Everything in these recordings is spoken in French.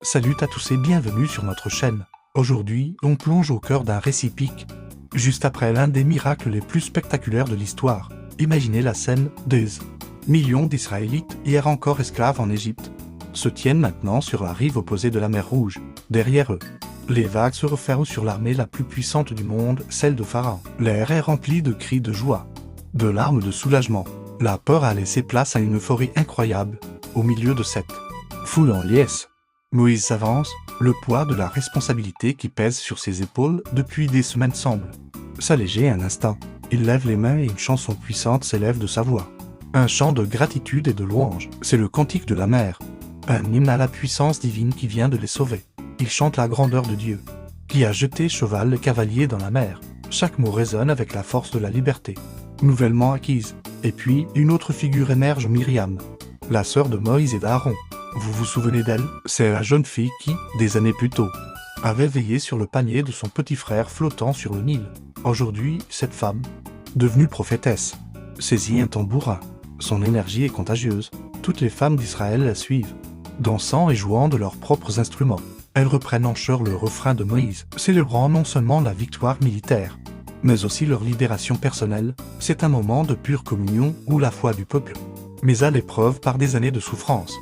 Salut à tous et bienvenue sur notre chaîne. Aujourd'hui, on plonge au cœur d'un récit épique. Juste après l'un des miracles les plus spectaculaires de l'histoire, imaginez la scène. Des millions d'Israélites, hier encore esclaves en Égypte, se tiennent maintenant sur la rive opposée de la mer Rouge. Derrière eux, les vagues se referment sur l'armée la plus puissante du monde, celle de Pharaon. L'air est rempli de cris de joie, de larmes de soulagement. La peur a laissé place à une euphorie incroyable, au milieu de cette foule en liesse. Moïse s'avance, le poids de la responsabilité qui pèse sur ses épaules depuis des semaines semble s'alléger un instant. Il lève les mains et une chanson puissante s'élève de sa voix. Un chant de gratitude et de louange, c'est le cantique de la mer. Un hymne à la puissance divine qui vient de les sauver. Il chante la grandeur de Dieu, qui a jeté cheval et cavalier dans la mer. Chaque mot résonne avec la force de la liberté, nouvellement acquise. Et puis, une autre figure émerge, Myriam, la sœur de Moïse et d'Aaron. Vous vous souvenez d'elle? C'est la jeune fille qui, des années plus tôt, avait veillé sur le panier de son petit frère flottant sur le Nil. Aujourd'hui, cette femme, devenue prophétesse, saisit un tambourin. Son énergie est contagieuse. Toutes les femmes d'Israël la suivent, dansant et jouant de leurs propres instruments. Elles reprennent en chœur le refrain de Moïse, célébrant non seulement la victoire militaire, mais aussi leur libération personnelle. C'est un moment de pure communion où la foi du peuple, mais à l'épreuve par des années de souffrance,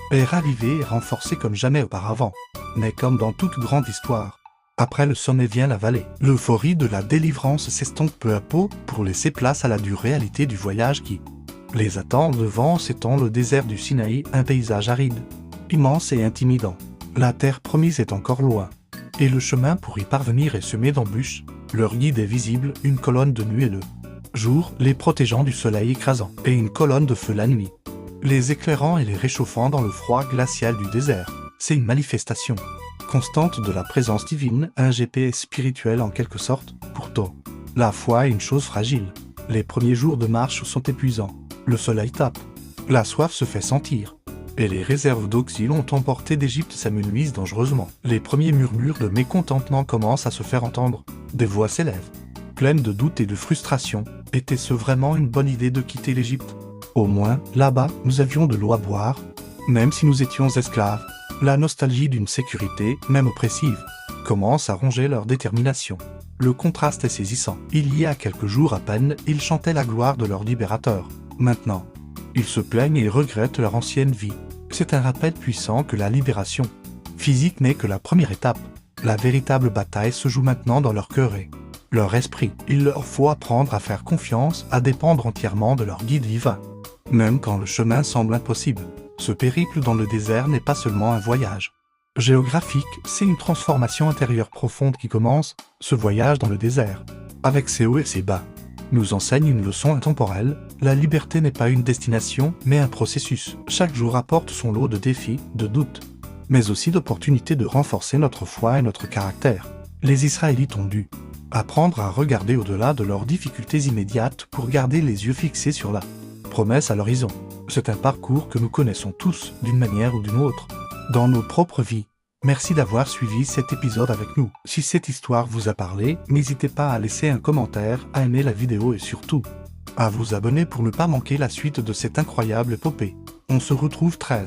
est ravivée et renforcée comme jamais auparavant. Mais comme dans toute grande histoire, après le sommet vient la vallée. L'euphorie de la délivrance s'estompe peu à peu pour laisser place à la dure réalité du voyage qui les attend. Devant s'étend le désert du Sinaï, un paysage aride, immense et intimidant. La terre promise est encore loin, et le chemin pour y parvenir est semé d'embûches. Leur guide est visible, une colonne de nuée le jour, les protégeant du soleil écrasant, et une colonne de feu la nuit, les éclairant et les réchauffant dans le froid glacial du désert. C'est une manifestation constante de la présence divine, un GPS spirituel en quelque sorte. Pourtant, la foi est une chose fragile. Les premiers jours de marche sont épuisants. Le soleil tape, la soif se fait sentir, et les réserves d'auxil ont emporté d'Égypte s'amenuisent dangereusement. Les premiers murmures de mécontentement commencent à se faire entendre. Des voix s'élèvent, pleines de doutes et de frustration. Était-ce vraiment une bonne idée de quitter l'Égypte? Au moins, là-bas, nous avions de l'eau à boire, même si nous étions esclaves. La nostalgie d'une sécurité, même oppressive, commence à ronger leur détermination. Le contraste est saisissant. Il y a quelques jours à peine, ils chantaient la gloire de leur libérateur. Maintenant, ils se plaignent et regrettent leur ancienne vie. C'est un rappel puissant que la libération physique n'est que la première étape. La véritable bataille se joue maintenant dans leur cœur et leur esprit. Il leur faut apprendre à faire confiance, à dépendre entièrement de leur guide divin. Même quand le chemin semble impossible, ce périple dans le désert n'est pas seulement un voyage géographique, c'est une transformation intérieure profonde qui commence. Ce voyage dans le désert, avec ses hauts et ses bas, nous enseigne une leçon intemporelle. La liberté n'est pas une destination, mais un processus. Chaque jour apporte son lot de défis, de doutes, mais aussi d'opportunités de renforcer notre foi et notre caractère. Les Israélites ont dû apprendre à regarder au-delà de leurs difficultés immédiates pour garder les yeux fixés sur la promesse à l'horizon. C'est un parcours que nous connaissons tous, d'une manière ou d'une autre, dans nos propres vies. Merci d'avoir suivi cet épisode avec nous. Si cette histoire vous a parlé, n'hésitez pas à laisser un commentaire, à aimer la vidéo et surtout, à vous abonner pour ne pas manquer la suite de cette incroyable épopée. On se retrouve très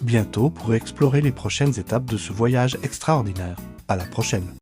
bientôt pour explorer les prochaines étapes de ce voyage extraordinaire. À la prochaine.